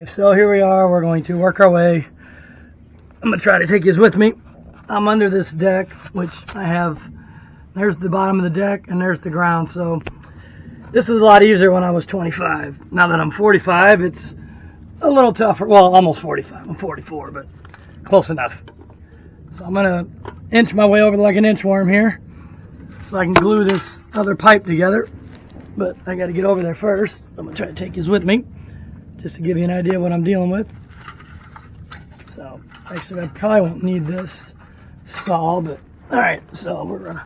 So here we are, we're going to work our way. I'm going to try to take you with me. I'm under this deck, which I have, there's the bottom of the deck and there's the ground. So this is a lot easier when I was 25. Now that I'm 45, it's a little tougher. Well, almost 45. I'm 44, but close enough. So I'm going to inch my way over like an inchworm here so I can glue this other pipe together. But I got to get over there first. I'm going to try to take you with me, just to give you an idea of what I'm dealing with. So, actually, I probably won't need this saw, but alright, so we're going to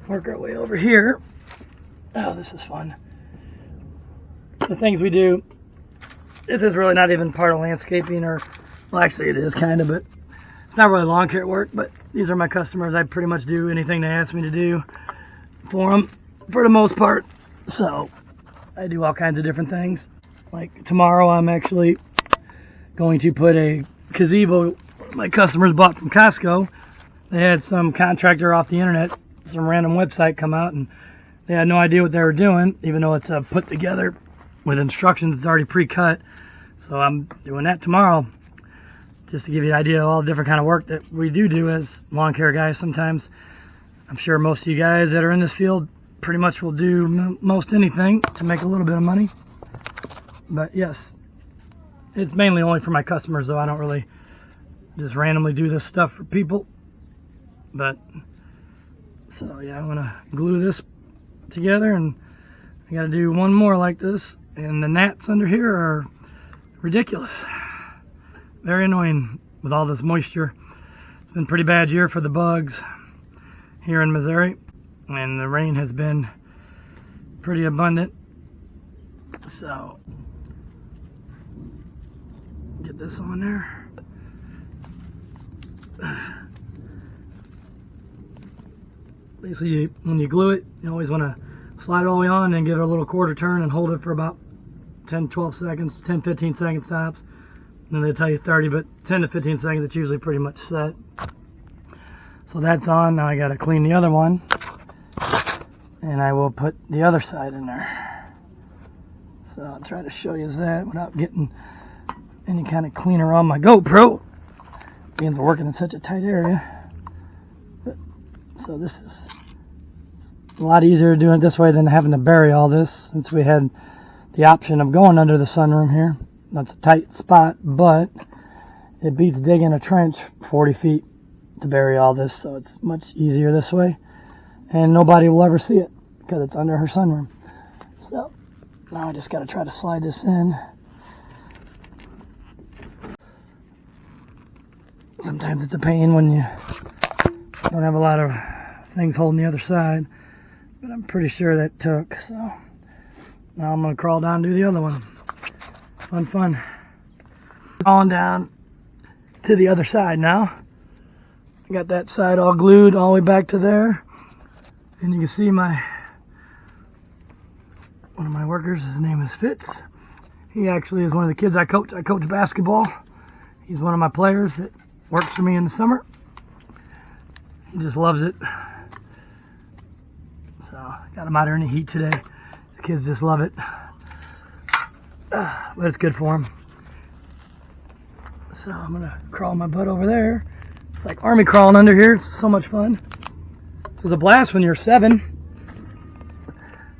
work our way over here. Oh, this is fun. The things we do, this is really not even part of landscaping, or, well, actually it is kind of, but it's not really lawn care work, but these are my customers. I pretty much do anything they ask me to do for them, for the most part. So, I do all kinds of different things. Like tomorrow, I'm actually going to put a gazebo my customers bought from Costco. They had some contractor off the internet, some random website come out, and they had no idea what they were doing, even though it's put together with instructions. It's already pre-cut. So I'm doing that tomorrow, just to give you an idea of all the different kind of work that we do as lawn care guys sometimes. I'm sure most of you guys that are in this field pretty much will do most anything to make a little bit of money. But yes, it's mainly only for my customers, though. I don't really just randomly do this stuff for people. But, so yeah, I'm going to glue this together, and I got to do one more like this. And the gnats under here are ridiculous. Very annoying with all this moisture. It's been a pretty bad year for the bugs here in Missouri. And the rain has been pretty abundant. So, get this on there. Basically, when you glue it, you always want to slide it all the way on and give it a little quarter turn and hold it for about 10-12 seconds, 10-15 seconds tops. And then they tell you 30, but 10 to 15 seconds, it's usually pretty much set. So that's on. Now I got to clean the other one, and I will put the other side in there. So I'll try to show you that without getting any kind of cleaner on my GoPro, being we're working in such a tight area. But, so this is a lot easier doing it this way than having to bury all this, since we had the option of going under the sunroom here. That's a tight spot, but it beats digging a trench 40 feet to bury all this, so it's much easier this way, and nobody will ever see it because it's under her sunroom. So now I just got to try to slide this in. Sometimes it's a pain when you don't have a lot of things holding the other side, but I'm pretty sure that took. So now I'm going to crawl down and do the other one. Fun. Crawling down to the other side now. I got that side all glued all the way back to there, and you can see one of my workers, his name is Fitz. He actually is one of the kids I coach. I coach basketball. He's one of my players that works for me in the summer. He just loves it. So I got him out here in the heat today. His kids just love it. But it's good for him. So I'm gonna crawl my butt over there. It's like army crawling under here. It's so much fun. It was a blast when you're 7.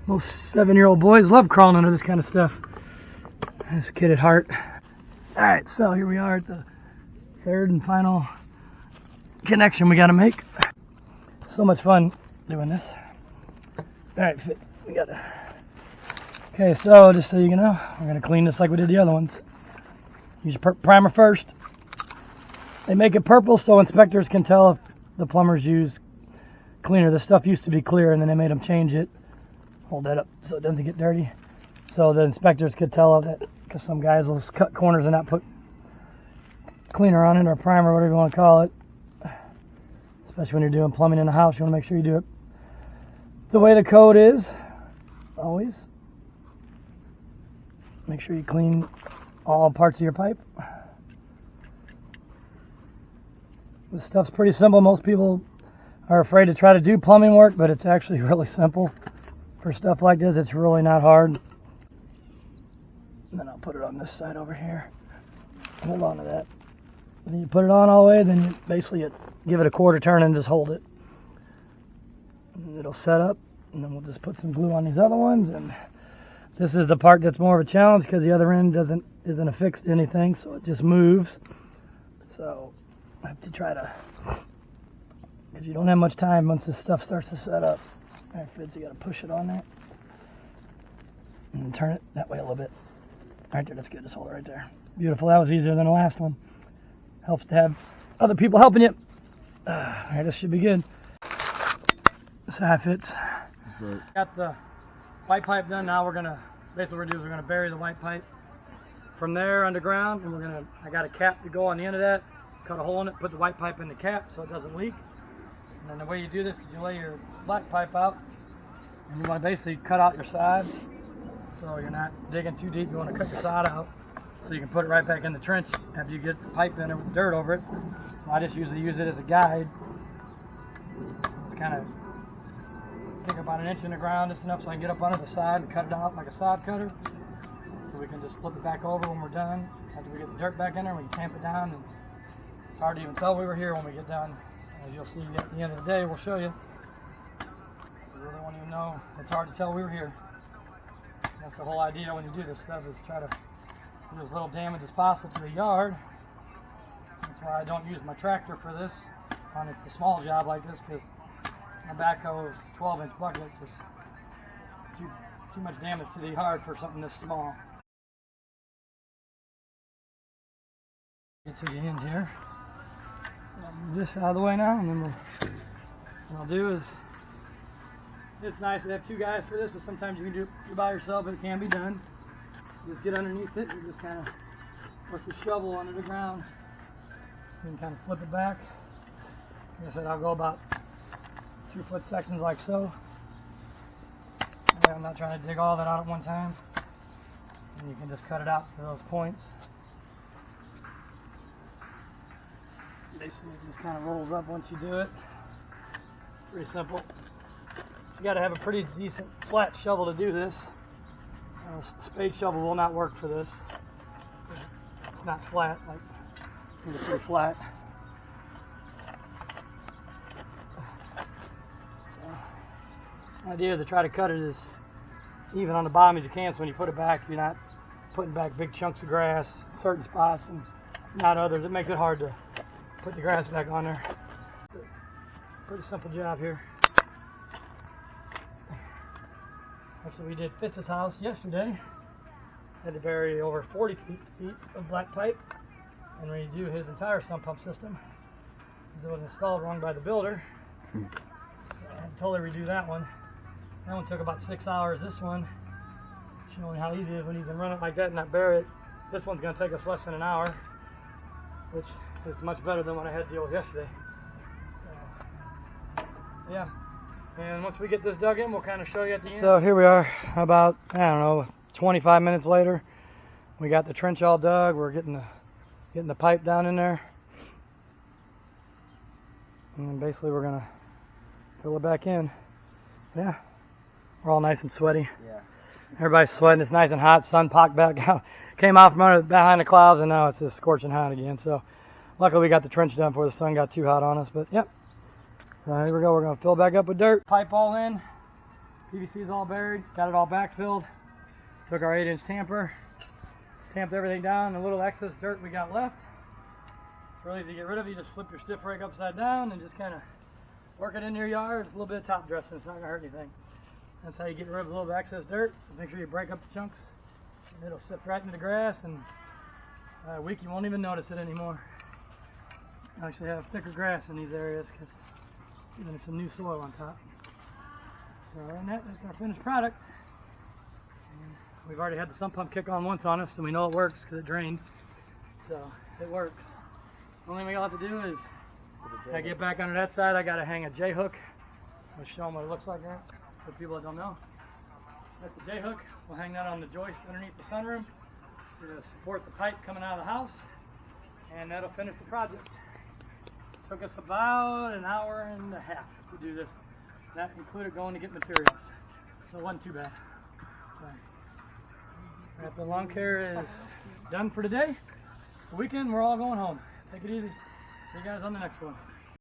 Most 7-year-old boys love crawling under this kind of stuff. This kid at heart. Alright, so here we are at the third and final connection we gotta make. So much fun doing this. Alright, Fitz, we gotta... Okay, so just so you know, we're gonna clean this like we did the other ones. Use your primer first. They make it purple so inspectors can tell if the plumbers use cleaner. This stuff used to be clear, and then they made them change it. Hold that up so it doesn't get dirty. So the inspectors could tell that, because some guys will cut corners and not put cleaner on it, or primer, whatever you want to call it. Especially when you're doing plumbing in the house, you want to make sure you do it the way the code is. Always make sure you clean all parts of your pipe. This stuff's pretty simple. Most people are afraid to try to do plumbing work, but it's actually really simple. For stuff like this, it's really not hard. And then I'll put it on this side over here. hold on to that. Then you put it on all the way, then you basically give it a quarter turn and just hold it. And it'll set up, and then we'll just put some glue on these other ones. And this is the part that's more of a challenge because the other end isn't affixed to anything, so it just moves. So I have to try to, because you don't have much time once this stuff starts to set up. All right, Fitz, you got to push it on there and turn it that way a little bit. Right there, that's good. Just hold it right there. Beautiful. That was easier than the last one. Helps to have other people helping you. All right, this should be good. This how it fits. Got the white pipe done. Now basically what we're gonna do is we're gonna bury the white pipe from there underground, and I got a cap to go on the end of that, cut a hole in it, put the white pipe in the cap so it doesn't leak. And then the way you do this is you lay your black pipe out, and you wanna basically cut out your sides so you're not digging too deep. You wanna cut your side out so you can put it right back in the trench after you get the pipe in there with dirt over it. So I just usually use it as a guide. It's kind of take about 1 inch in the ground, just enough so I can get up under the side and cut it out like a sod cutter. So we can just flip it back over when we're done. After we get the dirt back in there, we can tamp it down. And it's hard to even tell we were here when we get done. As you'll see at the end of the day, we'll show you. You really won't even know. It's hard to tell we were here. That's the whole idea when you do this stuff, is try to do as little damage as possible to the yard. That's why I don't use my tractor for this on it's a small job like this, because my backhoe is 12-inch bucket, just too much damage to the yard for something this small. Get to the end here. I'll move this out of the way now, and then what I'll do is, it's nice to have 2 guys for this, but sometimes you can do it by yourself, but it can be done. Just get underneath it and just kind of push the shovel under the ground and kind of flip it back. Like I said, I'll go about 2-foot sections like so. I'm not trying to dig all that out at one time. And you can just cut it out to those points. Basically, it just kind of rolls up once you do it. It's pretty simple. You got to have a pretty decent flat shovel to do this. A spade shovel will not work for this. It's not flat, like it's pretty flat. So, the idea is to try to cut it as even on the bottom as you can, so when you put it back, you're not putting back big chunks of grass in certain spots and not others. It makes it hard to put the grass back on there. It's a pretty simple job here. Actually, we did Fitz's house yesterday. Had to bury over 40 feet of black pipe and redo his entire sump pump system because it was installed wrong by the builder. So I had to totally redo that one. That one took about 6 hours. This one, showing how easy it is when you can run it like that and not bury it. This one's going to take us less than an hour, which is much better than what I had to deal with yesterday. So, yeah. And once we get this dug in, we'll kind of show you at the end. So here we are, about, I don't know, 25 minutes later. We got the trench all dug. We're getting the pipe down in there. And then basically we're gonna fill it back in. Yeah, we're all nice and sweaty. Yeah. Everybody's sweating. It's nice and hot. Sun popped back out. Came out from behind the clouds, and now it's just scorching hot again. So luckily we got the trench done before the sun got too hot on us. But yep. So here we go, we're going to fill back up with dirt. Pipe all in, PVC's all buried, got it all backfilled. Took our 8-inch tamper, tamped everything down, the little excess dirt we got left. It's really easy to get rid of. You just flip your stiff rake upside down and just kind of work it into your yard. It's a little bit of top dressing, it's not going to hurt anything. That's how you get rid of a little excess dirt. So make sure you break up the chunks, and it'll sift right into the grass, and a week you won't even notice it anymore. I actually have thicker grass in these areas because even it's some new soil on top. So other than that, that's our finished product. And we've already had the sump pump kick on once on us, and we know it works because it drained. So it works. The only thing we got to do is, I get back under that side, I got to hang a J-hook. I'll show them what it looks like here for people that don't know. That's a J-hook. We'll hang that on the joist underneath the sunroom to support the pipe coming out of the house, and that'll finish the project. Took us about an hour and a half to do this. That included going to get materials, so it wasn't too bad. So, Rapplean Lawn Care is done for today. weekend, we're all going home. Take it easy. See you guys on the next one.